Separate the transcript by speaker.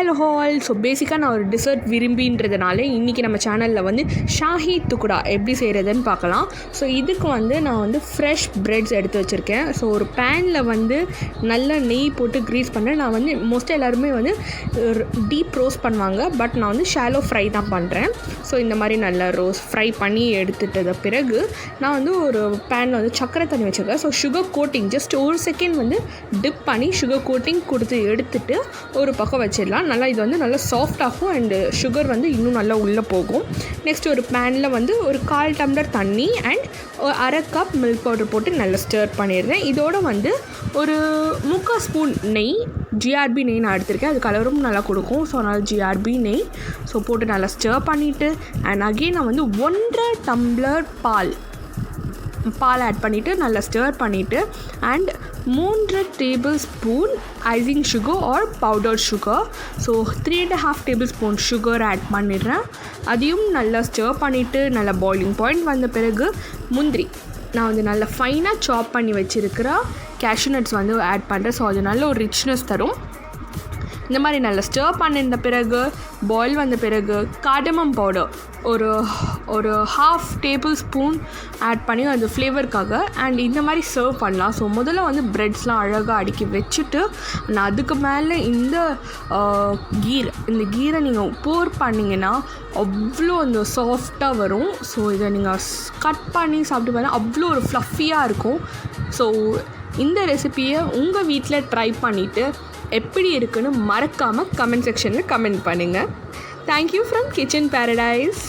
Speaker 1: Hello hall. So பேசிக்காக நான் ஒரு டிசர்ட் விரும்பின்றதுனால இன்றைக்கி நம்ம சேனலில் வந்து ஷாஹி துக்குடா எப்படி செய்கிறதுன்னு பார்க்கலாம். ஸோ இதுக்கு வந்து நான் வந்து ஃப்ரெஷ் ப்ரெட்ஸ் எடுத்து வச்சுருக்கேன். ஸோ ஒரு பேனில் வந்து நல்லா நெய் போட்டு க்ரீஸ் பண்ணேன். நான் வந்து மோஸ்ட்டாக எல்லாருமே வந்து டீப் ரோஸ்ட் பண்ணுவாங்க, பட் நான் வந்து ஷாலோ ஃப்ரை தான் பண்ணுறேன். ஸோ இந்த மாதிரி நல்லா ஃப்ரை பண்ணி எடுத்துட்டத பிறகு நான் வந்து ஒரு பேனில் வந்து சக்கரை தண்ணி வச்சுருக்கேன். ஸோ சுகர் கோட்டிங் ஜஸ்ட் ஒரு செகண்ட் வந்து டிப் பண்ணி சுகர் கோட்டிங் கொடுத்து எடுத்துகிட்டு ஒரு பக்கம் வச்சிடலாம். நல்லா இது வந்து நல்லா சாஃப்ட் ஆகும் அண்டு சுகர் வந்து இன்னும் நல்லா உள்ளே போகும். நெக்ஸ்ட் ஒரு பேனில் வந்து ஒரு 1/4 டம்ளர் தண்ணி அண்ட் 1/2 கப் மில்க் பவுடர் போட்டு நல்லா ஸ்டர் பண்ணிடுறேன். இதோடு வந்து ஒரு 3/4 ஸ்பூன் நெய், ஜிஆர்பி நெய் நான் எடுத்திருக்கேன். அது கலரும் நல்லா கொடுக்கும். ஸோ அதனால் ஜிஆர்பி நெய் போட்டு நல்லா ஸ்டர் பண்ணிவிட்டு அண்ட் அகெயின் நான் வந்து 1.5 டம்ளர் பால் ஆட் பண்ணிவிட்டு நல்லா ஸ்டர் பண்ணிவிட்டு and 3 tablespoon icing sugar or powder sugar, so 3.5 tablespoon sugar add பண்ணிடுறேன். அதையும் நல்லா ஸ்டர் பண்ணிவிட்டு நல்லா பாயிலிங் பாயிண்ட் வந்த பிறகு முந்திரி நான் வந்து நல்லா ஃபைனாக சாப் பண்ணி வச்சுருக்கிற கேஷ்யூ நட்ஸ் வந்து ஆட் பண்ணுறேன். ஸோ அது நல்ல ஒரு ரிச்னஸ் தரும். இந்த மாதிரி நல்லா ஸ்டர் பண்ணிருந்த பிறகு பாயில் வந்த பிறகு கார்டமம் பவுடர் ஒரு 1/2 டேபிள் ஸ்பூன் ஆட் பண்ணி அந்த ஃப்ளேவருக்காக அண்ட் இந்த மாதிரி சர்வ் பண்ணலாம். ஸோ முதல்ல வந்து ப்ரெட்ஸ்லாம் அழகாக அடுக்கி வச்சுட்டு நான் அதுக்கு மேலே இந்த கீரை நீங்கள் போர் பண்ணிங்கன்னா அவ்வளோ அந்த சாஃப்டாக வரும். ஸோ இதை நீங்கள் கட் பண்ணி சாப்பிட்டு பார்த்தா அவ்வளோ ஒரு ஃப்ளஃபியாக இருக்கும். ஸோ இந்த ரெசிபியை உங்கள் வீட்டில் ட்ரை பண்ணிவிட்டு எப்படி இருக்குன்னு மறக்காமல் கமெண்ட் செக்ஷனில் கமெண்ட் பண்ணுங்கள். Thank you from kitchen paradise.